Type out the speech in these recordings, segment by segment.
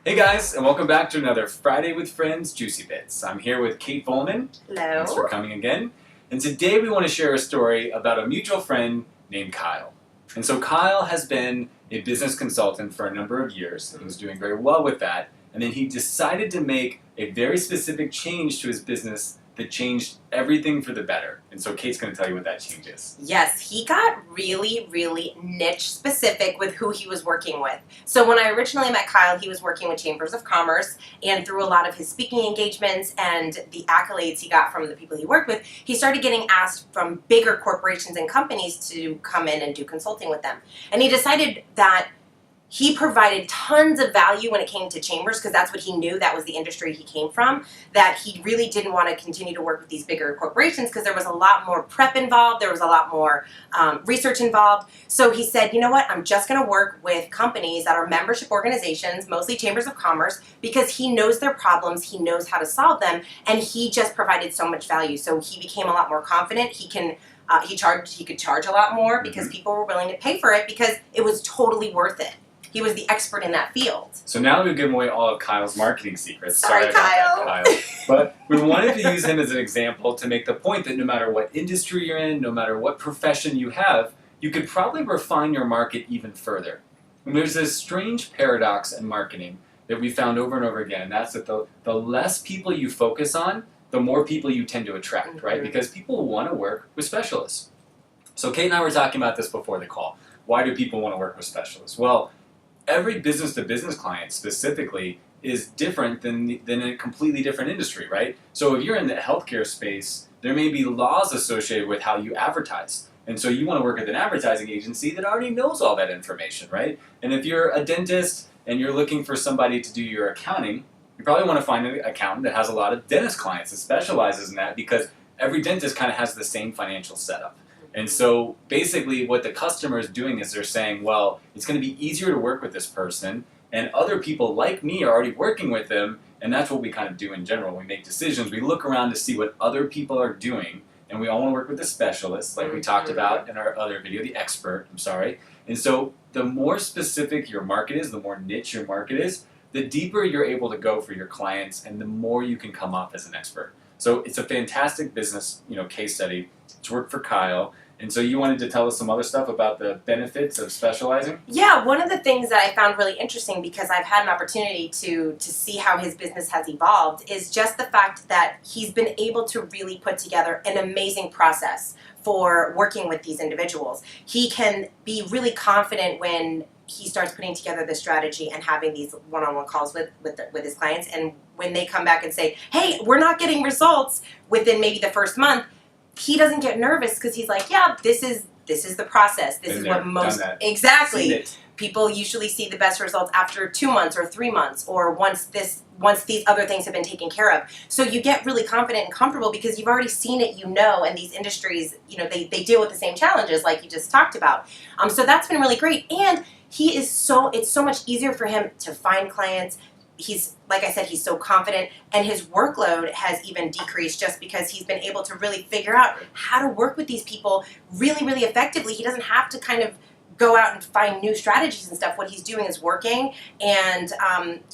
Hey guys, and welcome back to another Friday with Friends Juicy Bits. I'm here with Kate Volman. Hello. Thanks for coming again. And today we want to share a story about a mutual friend named Kyle. And so Kyle has been a business consultant for a number of years and was doing very well with that. And then he decided to make a very specific change to his business that changed everything for the better. And so Kate's going to tell you what that change is. Yes, he got really niche specific with who he was working with. So when I originally met Kyle, he was working with Chambers of Commerce, and through a lot of his speaking engagements and the accolades he got from the people he worked with, he started getting asked from bigger corporations and companies to come in and do consulting with them. And he decided that he provided tons of value when it came to Chambers because that's what he knew, that was the industry he came from, that he really didn't want to continue to work with these bigger corporations because there was a lot more prep involved, there was a lot more research involved. So he said, you know what, I'm just going to work with companies that are membership organizations, mostly Chambers of Commerce, because he knows their problems, he knows how to solve them, and he just provided so much value. So he became a lot more confident. He could charge a lot more because people were willing to pay for it because it was totally worth it. He was the expert in that field. So now that we've given away all of Kyle's marketing secrets. Sorry about Kyle. that, Kyle. But we wanted to use him as an example to make the point that no matter what industry you're in, no matter what profession you have, you could probably refine your market even further. And there's this strange paradox in marketing that we found over and over again, and that's that the less people you focus on, the more people you tend to attract, right? Because people want to work with specialists. So Kate and I were talking about this before the call. Why do people want to work with specialists? Well, every business-to-business client specifically is different than a completely different industry, right? So if you're in the healthcare space, there may be laws associated with how you advertise. And so you want to work with an advertising agency that already knows all that information, right? And if you're a dentist and you're looking for somebody to do your accounting, you probably want to find an accountant that has a lot of dentist clients that specializes in that because every dentist kind of has the same financial setup. And so basically what the customer is doing is they're saying, well, it's going to be easier to work with this person, and other people like me are already working with them, and that's what we kind of do in general. We make decisions. We look around to see what other people are doing, and we all want to work with the specialist, like we talked about in our other video, the expert, And so the more specific your market is, the more niche your market is, the deeper you're able to go for your clients, and the more you can come off as an expert. So it's a fantastic business, case study. It's worked for Kyle. And so you wanted to tell us some other stuff about the benefits of specializing? Yeah, one of the things that I found really interesting because I've had an opportunity to see how his business has evolved is just the fact that he's been able to really put together an amazing process for working with these individuals. He can be really confident when he starts putting together the strategy and having these one-on-one calls with his clients, and when they come back and say, hey, we're not getting results within maybe the first month, he doesn't get nervous because he's like, yeah, this is the process. This is what most exactly. People usually see the best results after 2 months or 3 months or once these other things have been taken care of. So you get really confident and comfortable because you've already seen it, and these industries, they deal with the same challenges like you just talked about. So that's been really great. And it's so much easier for him to find clients. He's, like I said, he's so confident, and his workload has even decreased just because he's been able to really figure out how to work with these people really effectively. He doesn't have to kind of go out and find new strategies and stuff. What he's doing is working, and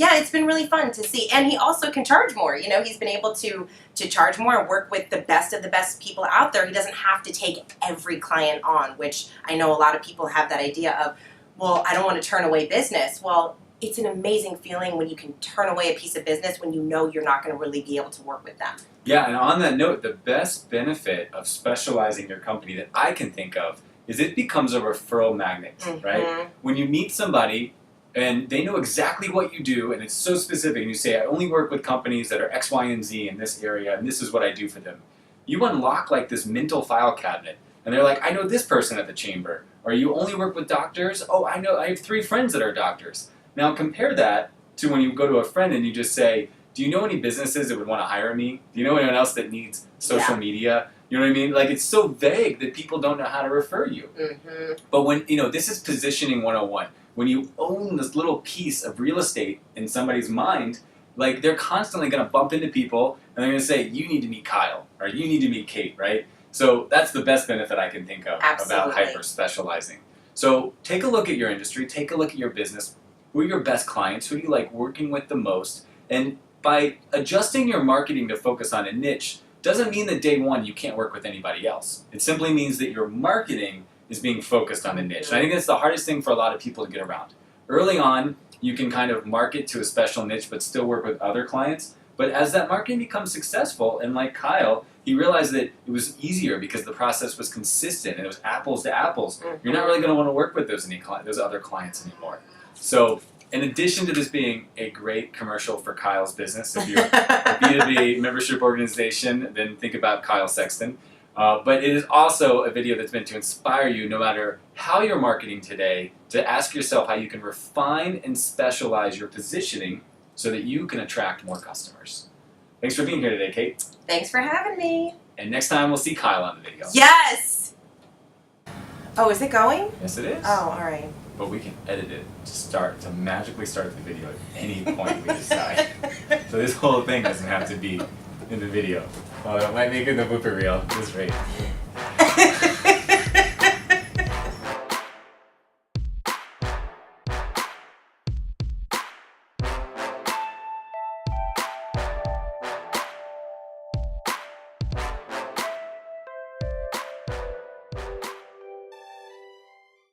it's been really fun to see. And he also can charge more. He's been able to charge more and work with the best of the best people out there. He doesn't have to take every client on, which I know a lot of people have that idea of, well, I don't want to turn away business. Well, it's an amazing feeling when you can turn away a piece of business when you know you're not going to really be able to work with them. Yeah, and on that note, the best benefit of specializing your company that I can think of is it becomes a referral magnet, right? When you meet somebody and they know exactly what you do and it's so specific, and you say, I only work with companies that are X, Y, and Z in this area, and this is what I do for them. You unlock like this mental file cabinet, and they're like, I know this person at the chamber. Or you only work with doctors? Oh, I have 3 friends that are doctors. Now compare that to when you go to a friend and you just say, do you know any businesses that would want to hire me? Do you know anyone else that needs social media? You know what I mean? Like, it's so vague that people don't know how to refer you. But when, this is positioning 101. When you own this little piece of real estate in somebody's mind, like, they're constantly going to bump into people and they're going to say, you need to meet Kyle or you need to meet Kate, right? So that's the best benefit I can think of about hyper-specializing. So take a look at your industry, take a look at your business. Who are your best clients? Who do you like working with the most? And by adjusting your marketing to focus on a niche doesn't mean that day one you can't work with anybody else. It simply means that your marketing is being focused on a niche. And I think that's the hardest thing for a lot of people to get around. Early on, you can kind of market to a special niche but still work with other clients. But as that marketing becomes successful, and like Kyle, he realized that it was easier because the process was consistent and it was apples to apples. You're not really going to want to work with those other clients anymore. So in addition to this being a great commercial for Kyle's business, if you're a B2B membership organization, then think about Kyle Sexton. But it is also a video that's meant to inspire you, no matter how you're marketing today, to ask yourself how you can refine and specialize your positioning so that you can attract more customers. Thanks for being here today, Kate. Thanks for having me. And next time we'll see Kyle on the video. Yes! Oh, is it going? Yes, it is. Oh, all right. But we can edit it to magically start the video at any point we decide. So this whole thing doesn't have to be in the video. Oh, that might make it the blooper reel. This rate.